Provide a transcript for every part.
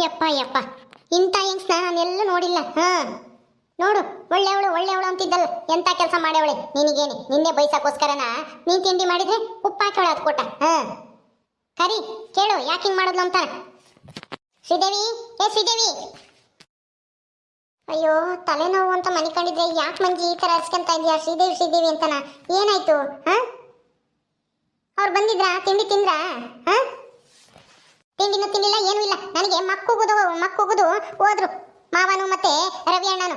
ಯಪ್ಪ ಯಪ್ಪ, ಇಂಥ ಹೆಂಗ್ಸ್ನ ನಾನೆಲ್ಲೂ ನೋಡಿಲ್ಲ. ನೋಡು, ಒಳ್ಳೆಯವಳು ಅಂತಿದ್ದಲ್ಲ, ಎಂತ ಕೆಲಸ ಮಾಡ್ಯವಳೆ ನಿನಗೇನೆ. ನಿನ್ನೆ ಬೈಸಕ್ಕೋಸ್ಕರನ ನೀನ್ ತಿಂಡಿ ಮಾಡಿದ್ರೆ ಉಪ್ಪು ಹಾಕಿ ಅದು ಕೊಟ್ಟ. ಕರಿ, ಕೇಳು ಯಾಕೆ ಹಿಂಗ್ ಮಾಡಿದ್ಲು ಅಂತ. ಶ್ರೀದೇವಿ, ಏ ಶ್ರೀದೇವಿ. ಅಯ್ಯೋ, ತಲೆನೋವು ಅಂತ ಮನಿಕೊಂಡಿದ್ದೆ. ಯಾಕೆ ಮಂಜಿ ಈ ತರ ಹರ್ಸ್ಕೊಂತ ಇದೀಯಾ? ಶ್ರೀದೇವಿ ಅಂತನ ಏನಾಯ್ತು? ಅವ್ರು ಬಂದಿದ್ರಾ? ತಿಂಡಿ ತಿಂದ್ರಾ? ತಿಂಡಿನೂ ತಿನ್ನಿಲ್ಲ, ಏನೂ ಇಲ್ಲ. ನನಗೆ ಮಕ್ಕುಗುದು ಹೋದ್ರು ಮಾವನು ಮತ್ತೆ ರವಿ ಅಣ್ಣನು.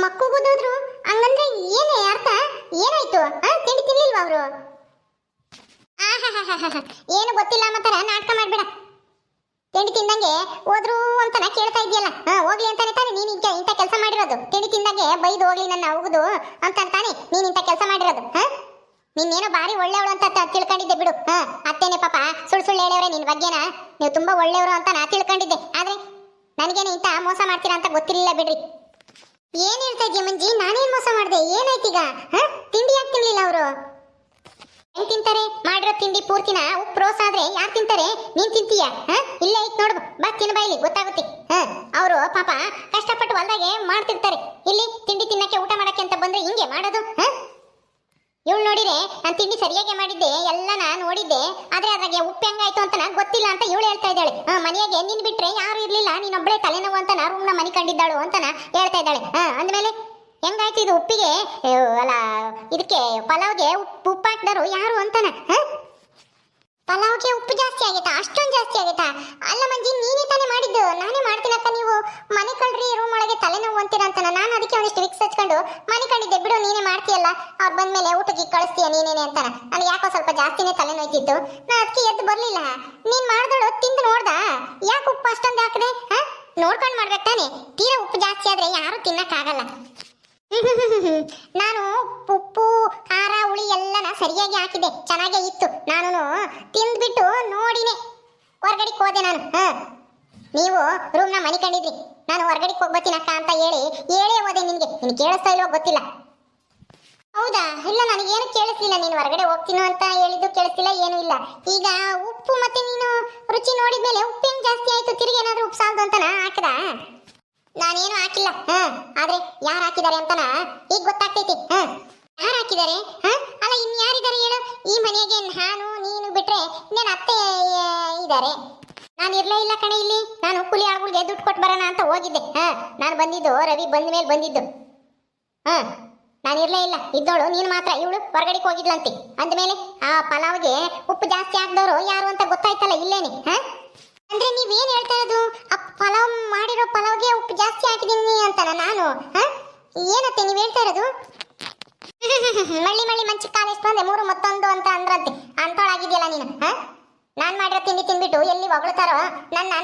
ಮಕ್ಕುಗುದೋದ್ರು ಹಂಗಂದ್ರೆ ಏನೇ ಅರ್ಥ? ಏನಾಯ್ತು? ತಿಂಡಿ ತಿನ್ಲಿಲ್ವಾ ಅವರು? ಏನು ಗೊತ್ತಿಲ್ಲ ಮತ್ತರ ನಾಟಕ ಮಾಡ್ಬೇಡ. ತಿಂಡಿ ತಿಂದಂಗೆ ಹೋದ್ರು ಅಂತನ ಕೇಳ್ತಾ ಇದೆಯಲ್ಲ. ಹೋಗ್ಲಿ ಅಂತಾನೆ ತಾನೆ ನೀನ್ ಇಂಥ ಕೆಲಸ ಮಾಡಿರೋದು. ತಿಂಡಿ ತಿಂದಂಗೆ ಬೈದು ಹೋಗ್ಲಿ ನನ್ನ ಹೋಗುದು ಅಂತ ತಾನೆ ನೀನ್ ಇಂಥ ಕೆಲಸ ಮಾಡಿರೋದು. ನೀನೇನೋ ಬಾರಿ ಒಳ್ಳೆಯವಳು ಅಂತ ತಿಳ್ಕೊಂಡಿದ್ದೆ ಬಿಡು. ಅತ್ತೇನೆ ಪಾಪ ಸುಳ್ಳು ಹೇಳವ್ರೆ ನಿನ್ ಬಗ್ಗೆನ. ನೀವು ತುಂಬಾ ಒಳ್ಳೆಯವರು ಅಂತ ನಾ ತಿಳ್ಕೊಂಡಿದ್ದೆ. ಆದ್ರೆ ನನಗೇನೆ ಇಂಥ ಮೋಸ ಮಾಡ್ತೀರಾ ಅಂತ ಗೊತ್ತಿರಲಿಲ್ಲ ಬಿಡ್ರಿ. ಏನ್ ಹೇಳ್ತಾ ಇದ್ಯಾ ಮಂಜಿ? ನಾನೇನ್ ಮೋಸ ಮಾಡ್ದೆ? ಏನಾಯ್ತೀಗ? ತಿಂಡಿ ಯಾಕೆ ತಿನ್ಲಿಲ್ಲ ಅವರು? ಹೆಂಗ್ ತಿಂತಾರೆ? ಮಾಡಿರೋ ತಿಂಡಿ ಪೂರ್ತಿನ ಉಪ್ಪು ರೋಸ ಆದ್ರೆ ಯಾರು ತಿಂತಾರೆ? ನೀನ್ ತಿಂತೀಯ? ಇಲ್ಲೇ ಐತ್ ನೋಡ್ಬ, ಬಾ ತಿನ್ನ ಬಾಯಿಲಿ ಗೊತ್ತಾಗುತ್ತೆ. ಅವರು ಪಾಪ ಕಷ್ಟಪಟ್ಟು ಹೊಲ್ದಾಗೆ ಮಾಡ್ತಿರ್ತಾರೆ. ಇಲ್ಲಿ ತಿಂಡಿ ತಿನ್ನಕ್ಕೆ ಊಟ ಮಾಡಕ್ಕೆ ಅಂತ ಬಂದ್ರೆ ಹಿಂಗೆ ಮಾಡೋದು? ಇವಳು ನೋಡಿರೆ ನಾನು ತಿಂಡಿ ಸರಿಯಾಗಿ ಮಾಡಿದ್ದೆ, ಎಲ್ಲ ನೋಡಿದ್ದೆ. ಆದ್ರೆ ಅದ್ರಾಗೆ ಉಪ್ಪು ಹೆಂಗಾಯ್ತು ಅಂತ ಗೊತ್ತಿಲ್ಲ ಅಂತ ಇವಳು ಹೇಳ್ತಾ ಇದ್ದಾಳೆ. ಮನೆಯಾಗೆ ನಿನ್ ಬಿಟ್ರೆ ಯಾರು ಇರ್ಲಿಲ್ಲ, ನೀನೊಬ್ಬಳೆ ತಲೆನೋವು ಅಂತ ರೂಮ್ನ ಮನೆ ಕಂಡಿದ್ದಾಳು ಅಂತ ಹೇಳ್ತಾ ಇದ್ದಾಳೆ. ಅಂದ್ಮೇಲೆ ಹೆಂಗಾಯ್ತು ಇದು? ಉಪ್ಪಿಗೆ ಅಲ್ಲ, ಇದಕ್ಕೆ ಪಲಾವ್ಗೆ ಉಪ್ಪು ಹಾಕಿದರು ಯಾರು ಅಂತಾನ? ಪಲಾವ್ಗೆ ಉಪ್ಪು ಜಾಸ್ತಿ ಆಗೈತಾ? ಅಷ್ಟೊಂದು ಜಾಸ್ತಿ ಆಗೈತಾ? ಅಲ್ಲ ಮಂಜಿ, ನೀನೇ ತಾನೇ ಮಾಡಿದ್ದು. ನಾನೇ ಮಾಡ್ತೀನಕ್ಕ, ನೀವು ಮನೆ ಕಳ್ರಿ ರೂಮ್ ಒಳಗೆ ತಲೆನೋವು ಅಂತೀರ ಅಂತಾನ. ನಾನು ಅದಕ್ಕೆ ಒಂದಿಷ್ಟು ವಿಕ್ಸ್ ಹಚ್ಕೊಂಡು ಮನೆ ಕಂಡಿದ್ದೆ. ಬಿಡು, ನೀನೇ ಮಾಡ್ತೀಯಲ್ಲ, ಅವ್ರು ಬಂದ್ಮೇಲೆ ಊಟಕ್ಕೆ ಕಳಿಸ್ತೀಯ ನೀನೇನೆ ಅಂತಾನ. ನನಗೆ ಯಾಕೋ ಸ್ವಲ್ಪ ಜಾಸ್ತಿನೇ ತಲೆನೋಯ್ತಿತ್ತು. ನಾ ಅದಕ್ಕೆ ಎದ್ದು ಬರ್ಲಿಲ್ಲ. ನೀನ್ ಮಾಡ್ದಳು ತಿಂದು ನೋಡ್ದ, ಯಾಕೆ ಉಪ್ಪು ಅಷ್ಟೊಂದು ಹಾಕದೆ? ನೋಡ್ಕೊಂಡು ಮಾಡ್ಬೇಕು ತಾನೆ. ತೀರಾ ಉಪ್ಪು ಜಾಸ್ತಿ ಆದ್ರೆ ಯಾರು ತಿನ್ನಕ್ಕಾಗಲ್ಲ. ನಾನು ಉಪ್ಪು ಖಾರ ಹುಳಿ ಎಲ್ಲನ ಸರಿಯಾಗಿ ಹಾಕಿದೆ, ಚೆನ್ನಾಗೇ ಇತ್ತು. ನಾನು ತಿಂದ್ಬಿಟ್ಟು ನೋಡಿನೇ ಹೊರಗಡೆಗೆ ಹೋದೆ ನಾನು. ನೀವು ರೂಮ್ನ ಮನೆ ಕಂಡಿದ್ರಿ, ನಾನು ಹೊರಗಡೆಗೆ ಹೋಗ್ಬತ್ತೀನಕ್ಕ ಅಂತ ಹೇಳೇ ಹೋದೆ. ನಿನ್ಗೆ ಕೇಳಿಸ್ತಾ ಇಲ್ವೋ ಗೊತ್ತಿಲ್ಲ. ಹೌದಾ? ಇಲ್ಲ, ನನಗೇನು ಕೇಳಿಸ್ಲಿಲ್ಲ. ನೀನು ಹೊರಗಡೆ ಹೋಗ್ತೀನೋ ಅಂತ ಹೇಳಿದ್ದು ಕೇಳಿಸ್ತಿಲ್ಲ, ಏನೂ ಇಲ್ಲ. ಈಗ ಉಪ್ಪು ಮತ್ತೆ ನೀನು ರುಚಿ ನೋಡಿದ್ಮೇಲೆ ಉಪ್ಪು ಹೆಂಗ್ ಜಾಸ್ತಿ ಆಯ್ತು? ತಿರುಗಿ ಏನಾದ್ರೂ ಉಪ್ಪು ಸಾಲದು ಅಂತ ಹಾಕದ? ನಾನೇನು ಹಾಕಿಲ್ಲ. ಆದ್ರೆ ಯಾರು ಹಾಕಿದ್ದಾರೆ ಅಂತನ ಈಗ ಗೊತ್ತಾಗ್ತೈತಿ. ಯಾರು ಹಾಕಿದ್ದಾರೆ? ಅಲ್ಲ, ಇನ್ ಯಾರಿದ್ದಾರೆ ಹೇಳು? ಈ ಮನೆಗೆ ನಾನು ನೀನು ಬಿಟ್ರೆ ನನ್ನ ಅತ್ತೆ ಇದ್ದಾರೆ. ನಾನು ಇರ್ಲೇ ಇಲ್ಲ ಕಣೆ ಇಲ್ಲಿ. ನಾನು ಕೂಲಿ ಆಳುಗಳಿಗೆ ದುಡ್ಡು ಕೊಟ್ಟು ಬರೋಣ ಅಂತ ಹೋಗಿದ್ದೆ. ನಾನು ಬಂದಿದ್ದು ರವಿ ಬಂದ ಮೇಲೆ ಬಂದಿದ್ದು. ನಾನು ಇರ್ಲೇ ಇಲ್ಲ. ಇದ್ದೋಳು ನೀನು ಮಾತ್ರ. ಇವಳು ಹೊರಗಡೆಗೆ ಹೋಗಿದ್ಲಂತೆ. ಅಂದಮೇಲೆ ಆ ಪಲಾವ್ಗೆ ಉಪ್ಪು ಜಾಸ್ತಿ ಹಾಕ್ದವ್ರು ಯಾರು ಅಂತ ಗೊತ್ತಾಯ್ತಲ್ಲ ಇಲ್ಲೇನೆ. ಅಂದ್ರೆ ನೀವೇನ್ ಹೇಳ್ತಾ ಇರೋದು? ಆ ಪಲಾವ್ ಮಾಡಿರೋ ಪಲಾವ್ಗೆ ಉಪ್ಪು ಜಾಸ್ತಿ ಹಾಕಿದೀನಿ ಅಂತಾನ ನಾನು? ಏನತ್ತೆ ನೀವ್ ಹೇಳ್ತಾ ಇರೋದು? ಮಳ್ಳಿ ಮಂಚಿ ಕಾಲೇಜ್ ಬಂದೆ 3 ಮತ್ತೊಂದು ಅಂತ ಅಂದ್ರಂತೆ. ಅಂತೋಳಾಗಿದ್ಯಲ್ಲ ನೀನು. ನಾನ್ ಮಾಡಿರೋ ತಿಂಡಿ ತಿನ್ಬಿಟ್ಟು ಎಲ್ಲಿ ಹೊಗಳ್ತಾರೋ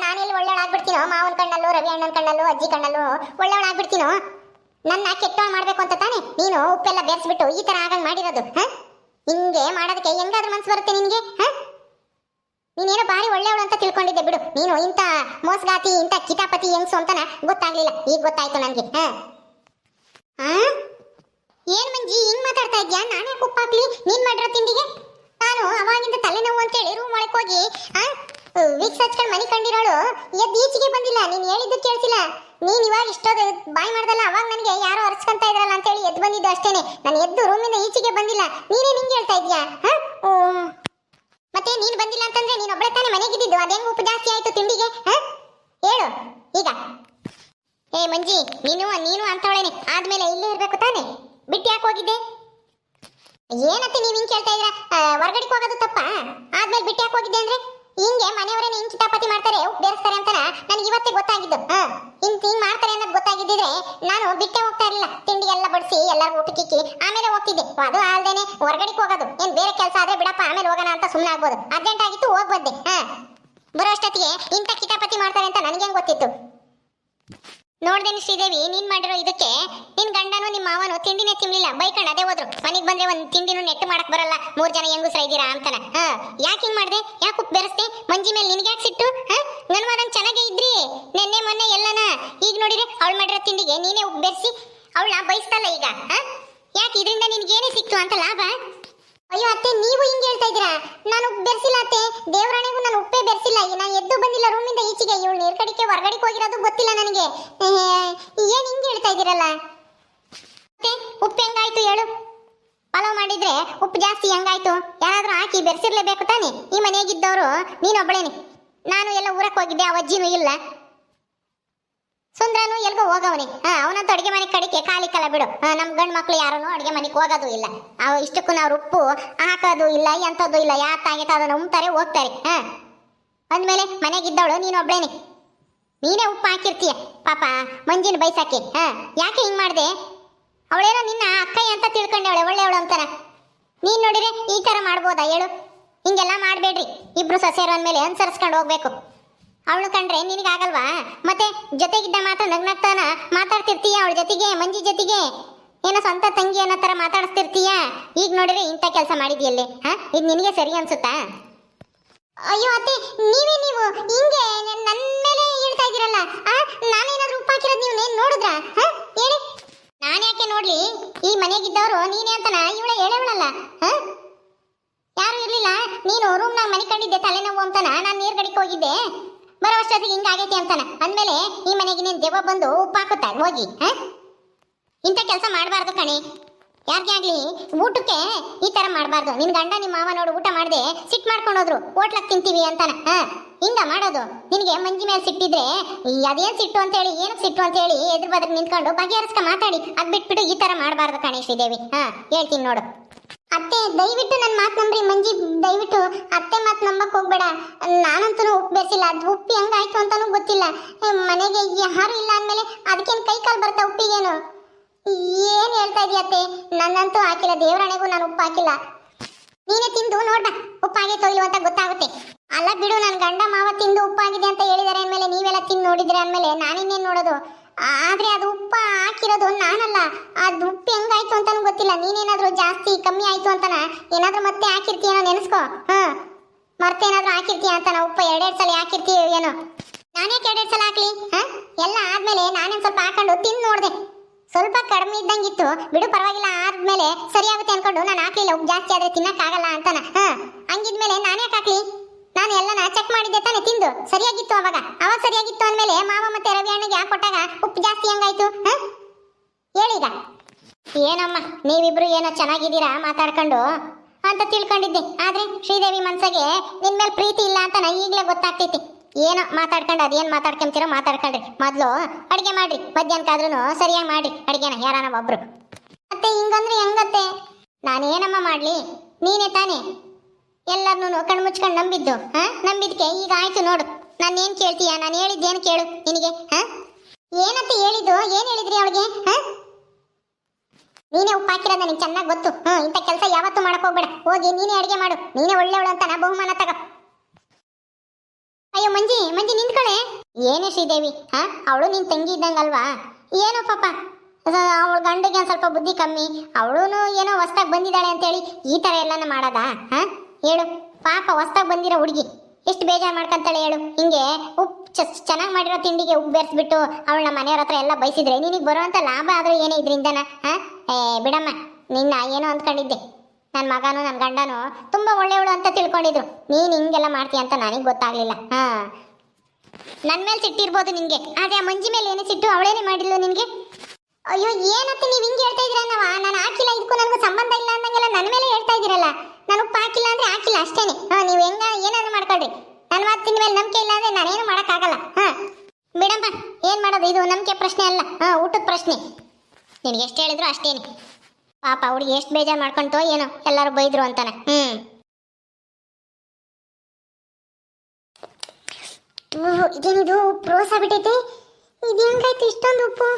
ನಾನೆಲ್ಲಿ ಒಳ್ಳೆಯವಳಾಗ್ಬಿಡ್ತೀನೋ? ಮಾವನ ಕಣ್ಣಲ್ಲೂ, ರವಿ ಅಣ್ಣನ ಕಣ್ಣಲ್ಲೂ, ಅಜ್ಜಿ ಕಣ್ಣಲ್ಲೂ ಒಳ್ಳೆಯವಳಾಗ್ಬಿಡ್ತೀನೋ? ನನ್ನ ಕೆಟ್ಟವಳು ಮಾಡ್ಬೇಕು ಅಂತ ತಾನೆ ನೀನು ಉಪ್ಪೆಲ್ಲ ಬೆರೆಸ್ಬಿಟ್ಟು ಈ ತರ ಆಗಂಗ್ ಮಾಡಿರೋದು? ಹಿಂಗೆ ಮಾಡೋದಕ್ಕೆ ಹೆಂಗಾದ್ರೂ ಮನ್ಸು ಬರುತ್ತೆ ನಿನ್ಗೆ? ನೀನೇನೋ ಬಾರಿ ಒಳ್ಳೆಯವಳು ಅಂತ ತಿಳ್ಕೊಂಡಿದ್ದೆ ಬಿಡು. ನೀನು ಇಂಥ ಮೋಸಗಾತಿ, ಇಂಥ ಕಿತಾಪತಿ ಹೆಂಗ್ಸು ಅಂತನ ಗೊತ್ತಾಗ್ಲಿಲ್ಲ. ಈಗ ಗೊತ್ತಾಯ್ತು ನನ್ಗೆ. ಏನ್ ಮಂಜಿ ಹಿಂಗ್ ಮಾತಾಡ್ತಾ ಇದ್ಯಾ? ನಾನೇ ಉಪ್ಪು ಹಾಕ್ಲಿ ನೀನ್ ಮಾಡಿರೋ ತಿಂಡಿಗೆ? ನಾನು ಅವಾಗಿಂದ ತಲೆನೋವು ಅಂತೇಳಿ ರೂಮ್ ಒಳಗೆ ಹೋಗಿ ವಿಕ್ಸ್ ಹಚ್ಕೊಂಡು ಮನೆ ಕಂಡಿರೋಳು ಎದ್ದು ಈಚೆಗೆ ಬಂದಿಲ್ಲ. ನೀನ್ ಹೇಳಿದ್ದು ಕೇಳ್ತಿಲ್ಲ. ನೀನ್ ಇವಾಗ ಇಷ್ಟೊಂದು ಬಾಯ್ ಮಾಡ್ದಲ್ಲ, ಅವಾಗ ನನಗೆ ಯಾರೋ ಅರ್ಚ್ಕೊಂತ ಇದ್ರಲ್ಲ ಅಂತೇಳಿ ಎದ್ದು ಬಂದಿದ್ದು ಅಷ್ಟೇನೆ. ನಾನು ಎದ್ದು ರೂಮಿಂದ ಈಚೆಗೆ ಬಂದಿಲ್ಲ. ನೀನೇ ನಿಂಗೆ ಹೇಳ್ತಾ ಇದ್ಯಾ? ಮತ್ತೆ ನೀನು ಬಂದಿಲ್ಲ ಅಂತಂದ್ರೆ ನೀನು ಒಬ್ಬಳೆ ತಾನೇ ಮನೆಗಿದ್ದು. ಅದೇಂಗ್ ಉಪ್ಪು ಜಾಸ್ತಿ ಆಯ್ತು ತಿಂಡಿಗೆ? ಹೇಳು ಈಗ. ಏ ಮಂಜಿ, ನೀನು ಅಂತವಳೇನೆ. ಆದ್ಮೇಲೆ ಇಲ್ಲೇ ಇರ್ಬೇಕು ತಾನೆ? ಬಿಟ್ಟು ಯಾಕೆ ಹೋಗಿದ್ದೆ? ಏನತ್ತೆ ನೀವ್ ಹಿಂಗ್ ಕೇಳ್ತಾ ಇದ್ರ? ಹೊರಗಡೆಗೆ ಹೋಗೋದು ತಪ್ಪ? ಆದ್ಮೇಲೆ ಬಿಟ್ಟು ಯಾಕೆ ಹೋಗಿದ್ದೆ ಅಂದ್ರೆ ಹಿಂಗೆ ಮನೆಯವರೇನೆ ಹಿಂಗ್ ಕಿತಾಪತಿ ಮಾಡ್ತಾರೆ, ಉಪ್ಪು ಬೇರೆಸ್ತಾರೆ ಅಂತ ನನಗೆ ಇವತ್ತೇ ಗೊತ್ತಾಗಿದ್ದು. ಹಿಂಗ್ ಮಾಡ್ತಾರೆ ಅನ್ನೋದು ಗೊತ್ತಾಗಿದ್ದಿದ್ರೆ ನಾನು ಬಿಟ್ಟೆ ಹೋಗ್ತಾ ಇರಲಿಲ್ಲ. ತಿಂಡಿ ಎಲ್ಲ ಬಡಿಸಿ ಎಲ್ಲರಿಗೂ ಊಟಕ್ಕಿಕ್ಕಿ ಆಮೇಲೆ ಹೋಗ್ತಿದ್ದೆ. ಅದು ಅಲ್ದೇನೆ ಹೊರಗಡೆಗೆ ಹೋಗೋದು ಏನ್ ಬೇರೆ ಕೆಲಸ ಆದ್ರೆ ಬಿಡಪ್ಪ ಆಮೇಲೆ ಹೋಗೋಣ ಅಂತ ಸುಮ್ಮನೆ ಆಗ್ಬೋದು. ಅರ್ಜೆಂಟ್ ಆಗಿತ್ತು ಹೋಗ್ ಬಂದೆ. ಬರೋ ಅಷ್ಟೊತ್ತಿಗೆ ಇಂಥ ಕಿತಾಪತಿ ಮಾಡ್ತಾರೆ ಅಂತ ನನಗೇನ್ ಗೊತ್ತಿತ್ತು? ನೋಡ್ದೇನಿ ಶ್ರೀದೇವಿ, ನೀನ್ ಮಾಡಿರೋ ಇದಕ್ಕೆ ನಿನ್ ಗಂಡನು ನಿಮ್ಮ ಮಾವನು ತಿಂಡಿನೇ ತಿನ್ಲಿಲ್ಲ, ಬೈಕಂಡ್ ಅದೇ ಹೋದ್ರು. ಮನೆಗೆ ಬಂದ್ರೆ ಒಂದ್ ತಿಂಡಿನೂ ನೆಟ್ಟು ಮಾಡಕ್ ಬರಲ್ಲ, 3 ಜನ ಹೆಂಗುಸ್ರ ಇದ್ದೀರಾ ಅಂತಾನ. ಯಾಕೆ ಹಿಂಗ್ ಮಾಡ್ದೆ? ಯಾಕೆ ಉಪ್ಪು ಬೆರೆಸ್ದೆ? ಮಂಜಿ ಮೇಲೆ ನಿನ್ಗೆ ಯಾಕೆ ಸಿಟ್ಟು? ನನ್ಗೆ ಚೆನ್ನಾಗೇ ಇದ್ರಿ ನೆನ್ನೆ ಮೊನ್ನೆ ಎಲ್ಲನ. ಈಗ ನೋಡಿದ್ರೆ ಅವಳು ಮಾಡಿರೋ ತಿಂಡಿಗೆ ನೀನೇ ಉಪ್ಪು ಬೆರೆಸಿ ಅವಳನ್ನ ಬಯಸ್ತಲ್ಲ ಈಗ. ಯಾಕೆ ಇದರಿಂದ ನಿನ್ಗೇನೇ ಸಿಕ್ತು ಅಂತ ಲಾಭ? ಅಯ್ಯೋ ಅತ್ತೆ, ನೀವು ಹಿಂಗೆ ಹೇಳ್ತಾ ಇದ್ದೀರಾ? ನಾನು ಉಪ್ಪು ಬೆರೆಸಿಲ್ಲ ಅತ್ತೆ, ದೇವರಾಣೆಗೂ ನಾನು ಉಪ್ಪೇ ಬೆರೆಸಿಲ್ಲ. ನಾನು ಎದ್ದು ಬಂದಿಲ್ಲ ರೂಮಿಂದ ಈಚೆಗೆ. ಇವಳು ನೀರ್ಕಡಿಕೆ ಹೊರಗಡೆಗೆ ಹೋಗಿರೋದು ಗೊತ್ತಿಲ್ಲ ನನಗೆ. ಏನ್ ಹಿಂಗೆ ಹೇಳ್ತಾ ಇದ್ದೀರಲ್ಲ ಅತ್ತೆ? ಉಪ್ಪು ಹೆಂಗಾಯ್ತು ಹೇಳು? ಪಲಾವ್ ಮಾಡಿದ್ರೆ ಉಪ್ಪು ಜಾಸ್ತಿ ಹೆಂಗಾಯ್ತು? ಯಾರಾದ್ರೂ ಹಾಕಿ ಬೆರೆಸಿರ್ಲೇಬೇಕು ತಾನೆ. ಈ ಮನೆಯಾಗಿದ್ದವರು ನೀನೊಬ್ಬಳೇನೆ. ನಾನು ಎಲ್ಲ ಊರಕ್ಕೆ ಹೋಗಿದ್ದೆ, ಆ ಅಜ್ಜಿನೂ ಇಲ್ಲ, ಸುಂದ್ರನು ಎಲ್ಗೋ ಹೋಗವನಿ. ಅವನಂತೂ ಅಡಿಗೆ ಮನೆ ಕಡಿಕೆ ಕಾಲಿಕ್ಕಲ್ಲ ಬಿಡು. ನಮ್ ಗಂಡ್ ಮಕ್ಳು ಯಾರೂ ಅಡಿಗೆ ಮನೆಗೆ ಹೋಗೋದು ಇಲ್ಲ. ಅವು ಇಷ್ಟಕ್ಕೂ ನಾವು ಉಪ್ಪು ಹಾಕೋದು ಇಲ್ಲ, ಎಂಥದ್ದು ಇಲ್ಲ. ಯಾತಾಗಿತ್ತು ಅದನ್ನ ಉಮ್ತಾರೆ ಹೋಗ್ತಾರೆ. ಅಂದ್ಮೇಲೆ ಮನೆಗಿದ್ದವಳು ನೀನೊಬ್ಳೇನೆ. ನೀನೇ ಉಪ್ಪು ಹಾಕಿರ್ತೀಯ ಪಾಪ ಮಂಜಿನ ಬೈಸಾಕಿ. ಯಾಕೆ ಹಿಂಗ್ ಮಾಡ್ದೆ? ಅವಳೇನೋ ನಿನ್ನ ಅಕ್ಕಯ್ಯ ಅಂತ ತಿಳ್ಕೊಂಡವಳೆ, ಒಳ್ಳೆಯವಳು ಅಂತಾನ. ನೀನ್ ನೋಡಿದ್ರೆ ಈ ತರ ಮಾಡ್ಬೋದಾ ಹೇಳು? ಹಿಂಗೆಲ್ಲ ಮಾಡ್ಬೇಡ್ರಿ. ಇಬ್ರು ಸೊಸೆಯರು ಅಂದ್ಮೇಲೆ ಅನುಸರಿಸ್ಕೊಂಡು ಹೋಗ್ಬೇಕು. ಅವಳು ಕಂಡ್ರೆ ನಿನಗಾಗಲ್ವಾ? ಮತ್ತೆ ಜೊತೆಗಿದ್ದ ಮಾತ್ರ ನಗ್ನಗ್ತಾನ ಮಾತಾಡ್ತಿರ್ತೀಯ ಅವಳ ಜೊತೆಗೆ, ಮಂಜಿ ಜೊತೆಗೆ ಏನೋ ಸ್ವಂತ ತಂಗಿ ಅನ್ನೋ ತರ ಮಾತಾಡಿಸ್ತಿರ್ತೀಯ. ಈಗ ನೋಡಿದ್ರೆ ಇಂಥ ಕೆಲಸ ಮಾಡಿದ್ಯಲ್ಲಿ. ಇದು ನಿನಗೆ ಸರಿ ಅನ್ಸುತ್ತಾ? ಅಯ್ಯೋ ಅತ್ತೆ, ನೀವು ಹಿಂಗೆ ನನ್ನ ಮೇಲೆ ಹೇಳ್ತಾ ಇದ್ದೀರಲ್ಲ. ನಾನೇನಾದ್ರೂ ಉಪ್ಪು ಹಾಕಿರೋದು ನೀವು ನೋಡಿದ್ರಾ? ಹೇಳಿ. ನಾನು ಯಾಕೆ ನೋಡ್ಲಿ? ಈ ಮನೆಗಿದ್ದವರು ನೀನೇ ಅಂತನ ಇವಳೆ ಹೇಳವಳಲ್ಲ. ಯಾರು ಇರ್ಲಿಲ್ಲ, ನೀನು ರೂಮ್ನಾಗ ಮನೆ ಕಂಡಿದ್ದೆ ತಲೆನೋವು ಅಂತಾನ. ನಾನು ನೀರ್ಗಡಿಗೆ ಹೋಗಿದ್ದೆ, ಬರೋ ಅಷ್ಟೊತ್ತಿಗೆ ಹಿಂಗಾಗೈತಿ ಅಂತಾನ. ಅಂದ್ಮೇಲೆ ಈ ಮನೆಗೆ ನೀನು ದೆವ್ವ ಬಂದು ಉಪ್ಪು ಹಾಕುತ್ತಾ ಹೋಗಿ? ಇಂಥ ಕೆಲಸ ಮಾಡಬಾರ್ದು ಕಣೆ. ಯಾರಿಗೆ ಆಗ್ಲಿ ಊಟಕ್ಕೆ ಈ ತರ ಮಾಡಬಾರ್ದು. ನಿನ್ ಗಂಡ ನಿಮ್ಮ ಮಾವ ನೋಡು ಊಟ ಮಾಡದೆ ಸಿಟ್ ಮಾಡ್ಕೊಂಡು ಹೋದ್ರು, ಹೋಟ್ಲಕ್ ತಿಂತೀವಿ ಅಂತಾನ. ಹಿಂಗ ಮಾಡೋದು? ನಿನಗೆ ಮಂಜಿ ಮೇಲೆ ಸಿಟ್ಟಿದ್ರೆ ಅದೇನ್ ಸಿಟ್ಟು ಅಂತ ಹೇಳಿ, ಏನಕ್ಕೆ ಸಿಟ್ಟು ಅಂತ ಹೇಳಿ ಎದುರು ಬದ್ರ ನಿಂತ್ಕೊಂಡು ಬಗೆಹರಿಸ್ಕ ಮಾತಾಡಿ. ಅದ್ ಬಿಟ್ಬಿಟ್ಟು ಈ ತರ ಮಾಡಬಾರ್ದು ಕಣೆ ಶ್ರೀದೇವಿ. ಹೇಳ್ತೀನಿ ನೋಡು. ಅತ್ತೆ ದಯವಿಟ್ಟು ನನ್ನ ಮಾತು ನಂಬ್ರಿ. ಮಂಜಿ ದಯವಿಟ್ಟು ಅತ್ತೆ ಮಾತು ನಂಬಕ್ ಹೋಗ್ಬೇಡ. ನಾನಂತೂ ಉಪ್ಪು ಬೆರೆಸಿಲ್ಲ. ಅದು ಉಪ್ಪು ಹೆಂಗಾಯ್ತು ಅಂತಾನೂ ಗೊತ್ತಿಲ್ಲ. ಮನೆಗೆ ಯಾರು ಇಲ್ಲ ಅಂದ್ಮೇಲೆ ಅದಕ್ಕೇನು ಕೈ ಕಾಲು ಬರ್ತಾ ಉಪ್ಪಿಗೇನು? ಏನ್ ಹೇಳ್ತಾ ಇದೀಯ ಅತ್ತೆ? ನನ್ನಂತೂ ಹಾಕಿಲ್ಲ, ದೇವರಾಣೆಗೂ ನಾನು ಉಪ್ಪು ಹಾಕಿಲ್ಲ. ನೀನೇ ತಿಂದು ನೋಡ್ಬಾ ಉಪ್ಪಾಗೈತೋ ಇಲ್ವ ಅಂತ ಗೊತ್ತಾಗುತ್ತೆ. ಅಲ್ಲ ಬಿಡು, ನನ್ನ ಗಂಡ ಮಾವ ತಿಂದು ಉಪ್ಪಾಗಿದೆ ಅಂತ ಹೇಳಿದಾರೆ ಅಂದ್ಮೇಲೆ ನೀವೆಲ್ಲ ತಿಂದು ನೋಡಿದ್ರೆ ಅಂದ್ಮೇಲೆ ನಾನಿನ್ನೇನು ನೋಡೋದು? ಆದ್ರೆ ಅದು ಉಪ್ಪ ಹಾಕಿರೋದು ನಾನಲ್ಲ. ಅದು ಉಪ್ಪು ಹೆಂಗಾಯ್ತು ಅಂತಾನು ಗೊತ್ತಿಲ್ಲ. ನೀನೇನಾದ್ರೂ ಜಾಸ್ತಿ ಕಮ್ಮಿ ಆಯ್ತು ಅಂತನ ಏನಾದ್ರೂ ಮತ್ತೆ ಹಾಕಿರ್ತೀಯನೋ ನೆನೆಸ್ಕೋ. ಮರ್ತೇನಾದ್ರೂ ಹಾಕಿರ್ತೀಯ ಅಂತಾನ ಉಪ್ಪ 2 ಸಲ ಹಾಕಿರ್ತೀಯ ಏನೋ. ನಾನೇಕೆ 2 ಸಲ ಹಾಕ್ಲಿ? ಎಲ್ಲ ಆದ್ಮೇಲೆ ನಾನೇನ್ ಸ್ವಲ್ಪ ಹಾಕೊಂಡು ತಿಂದು ನೋಡ್ದೆ. ಸ್ವಲ್ಪ ಕಡಿಮೆ ಇದ್ದಂಗಿತ್ತು ಬಿಡು, ಪರವಾಗಿಲ್ಲ, ಆದ್ಮೇಲೆ ಸರಿಯಾಗುತ್ತೆ ಅನ್ಕೊಂಡು ನಾನು ಹಾಕ್ಲಿಲ್ಲ. ಉಪ್ಪು ಜಾಸ್ತಿ ಆದ್ರೆ ತಿನ್ನಕ್ಕಾಗಲ್ಲ ಅಂತಾನ. ಹಂಗಿದ್ಮೇಲೆ ನಾನೇ ಹಾಕ್ಲಿ? ನಾನು ಎಲ್ಲನ ಚೆಕ್ ಮಾಡಿದ್ದೆ ತಾನೆ, ತಿಂದು ಸರಿಯಾಗಿತ್ತು. ಅವಾಗ ಸರಿಯಾಗಿತ್ತು ಅಂದ್ಮೇಲೆ ಮಾವ ಮತ್ತೆ ರವಿ ಅಣ್ಣಗೆ ಕೊಟ್ಟಾಗ ಉಪ್ಪು ಜಾಸ್ತಿ ಹೆಂಗಾಯ್ತು? ಹೇಳೀಗ. ಏನಮ್ಮ ನೀವಿಬ್ರು ಏನೋ ಚೆನ್ನಾಗಿದ್ದೀರಾ ಮಾತಾಡ್ಕೊಂಡು ಅಂತ ತಿಳ್ಕೊಂಡಿದ್ದೆ. ಆದ್ರೆ ಶ್ರೀದೇವಿ ಮನ್ಸಗೆ ನಿನ್ ಮೇಲೆ ಪ್ರೀತಿ ಇಲ್ಲ ಅಂತ ಈಗಲೇ ಗೊತ್ತಾಗ್ತೈತಿ. ಏನೋ ಮಾತಾಡ್ಕೊಂಡು ಅದೇನ್ ಮಾತಾಡ್ಕೊಂತೀರೋ ಮಾತಾಡ್ಕೊಂಡ್ರಿ. ಮೊದ್ಲು ಅಡಿಗೆ ಮಾಡ್ರಿ, ಮಧ್ಯಾಹ್ನಕ್ಕಾದ್ರೂ ಸರಿಯಾಗಿ ಮಾಡ್ರಿ ಅಡಿಗೆನ ಯಾರಾನ ಒಬ್ರು. ಮತ್ತೆ ಹಿಂಗಂದ್ರೆ ಹೆಂಗತ್ತೆ? ನಾನೇನಮ್ಮ ಮಾಡ್ಲಿ? ನೀನೇ ತಾನೇ ಎಲ್ಲರನ್ನೂ ಕಣ್ಣು ಮುಚ್ಕೊಂಡು ನಂಬಿದ್ದು. ನಂಬಿದ್ಕೆ ಈಗ ಆಯ್ತು ನೋಡು. ನಾನೇನ್ ಕೇಳ್ತೀಯ? ನಾನು ಹೇಳಿದ್ದೇನು ಕೇಳು ನಿನಗೆ. ಏನಂತ ಹೇಳಿದ್ದು? ಏನ್ ಹೇಳಿದ್ರಿ ಅವಳಿಗೆ? ನೀನೇ ಉಪ್ಪು ಹಾಕಿರೋದು ನಿಂಗೆ ಚೆನ್ನಾಗಿ ಗೊತ್ತು. ಇಂಥ ಕೆಲಸ ಯಾವತ್ತೂ ಮಾಡಕ್ ಹೋಗ್ಬೇಡ. ಹೋಗಿ ನೀನೇ ಅಡಿಗೆ ಮಾಡು. ನೀನೇ ಒಳ್ಳೆವಳು ಅಂತ ನಾ ಬಹುಮಾನ ತಗ. ಅಯ್ಯೋ ಮಂಜಿ ನಿಂತ್ಕಳೆ. ಏನೇ ಶ್ರೀದೇವಿ, ಅವಳು ನಿನ್ ತಂಗಿ ಇದ್ದಂಗಲ್ವಾ? ಏನೋ ಪಾಪ ಅವಳ ಗಂಡಿಗೆ ಒಂದ್ ಸ್ವಲ್ಪ ಬುದ್ಧಿ ಕಮ್ಮಿ. ಅವಳು ಏನೋ ಹೊಸ್ದಾಗಿ ಬಂದಿದ್ದಾಳೆ ಅಂತೇಳಿ ಈ ತರ ಎಲ್ಲಾನ ಮಾಡದ? ಹೇಳು ಪಾಪ, ಹೊಸ್ದಾಗಿ ಬಂದಿರೋ ಹುಡುಗಿ ಎಷ್ಟು ಬೇಜಾರು ಮಾಡ್ಕೊಂತಾಳೆ ಹೇಳು. ಹಿಂಗೆ ಉಪ್ಪು ಚೆನ್ನಾಗಿ ಮಾಡಿರೋ ತಿಂಡಿಗೆ ಉಪ್ಪು ಬೆರೆಸ್ಬಿಟ್ಟು ಅವಳನ್ನ ಮನೆಯವ್ರ ಹತ್ರ ಎಲ್ಲ ಬಯಸಿದ್ರೆ ನಿನಗೆ ಬರುವಂತ ಲಾಭ ಆದ್ರೂ ಏನೇ ಇದರಿಂದನ? ಬಿಡಮ್ಮ, ನಿನ್ನ ಏನೋ ಅಂದ್ಕೊಂಡಿದ್ದೆ. ನನ್ನ ಮಗನು ನನ್ನ ಗಂಡನು ತುಂಬಾ ಒಳ್ಳೆಯವಳು ಅಂತ ತಿಳ್ಕೊಂಡಿದ್ರು. ನೀನ್ ಹಿಂಗೆಲ್ಲ ಮಾಡ್ತೀಯ ಅಂತ ನನಗೆ ಗೊತ್ತಾಗ್ಲಿಲ್ಲ. ನನ್ನ ಮೇಲೆ ಸಿಟ್ಟಿರ್ಬೋದು ನಿನ್ಗೆ, ಆದ್ರೆ ಆ ಮಂಜಿ ಮೇಲೆ ಏನೇ ಸಿಟ್ಟು? ಅವಳೇನೆ ಮಾಡಿಲ್ಲ ನಿನ್ಗೆ? ಅಯ್ಯೋ ಏನತ್ತೆ ನೀವು ಹಿಂಗೆ ಹೇಳ್ತಾ ಇದ್ದೀರನ್ನವ? ನಾನು ಹಾಕಿಲ್ಲ, ಇದಕ್ಕೂ ನನಗೂ ಸಂಬಂಧ ಇಲ್ಲ ಅಂದಂಗೆಲ್ಲ ನನ್ನ ಮೇಲೆ ಹೇಳ್ತಾ ಇದ್ದೀರಲ್ಲ. ನಾನು ಉಪ್ಪು ಹಾಕಿಲ್ಲ ಅಂದ್ರೆ ಹಾಕಿಲ್ಲ ಅಷ್ಟೇನೆ. ನೀವು ಏನಾದ್ರು ಮಾಡ್ಕೊಳ್ರಿ. ನನ್ನ ಮಾತಿನ ಮೇಲೆ ನಂಬಿಕೆ ಇಲ್ಲ ಅಂದ್ರೆ ನಾನೇನು ಮಾಡೋಕ್ಕಾಗಲ್ಲ. ಬಿಡಮ್ಮ, ಏನ್ ಮಾಡೋದು? ಇದು ನಂಬಿಕೆ ಪ್ರಶ್ನೆ ಅಲ್ಲ, ಊಟದ ಪ್ರಶ್ನೆ. ನಿನಗೆ ಎಷ್ಟು ಹೇಳಿದ್ರು ಅಷ್ಟೇನೆ. ಪಾಪ ಹುಡುಗಿ ಎಷ್ಟು ಬೇಜಾರು ಮಾಡ್ಕೊಂತೋ ಏನೋ, ಎಲ್ಲರೂ ಬೈದ್ರು ಅಂತಾನೆ. ಇದೇನಿದು ಪ್ರೋಸ ಬಿಟ್ಟೈತೆ? ಇದು ಹೆಂಗಾಯ್ತು ಇಷ್ಟೊಂದು ಉಪ್ಪು?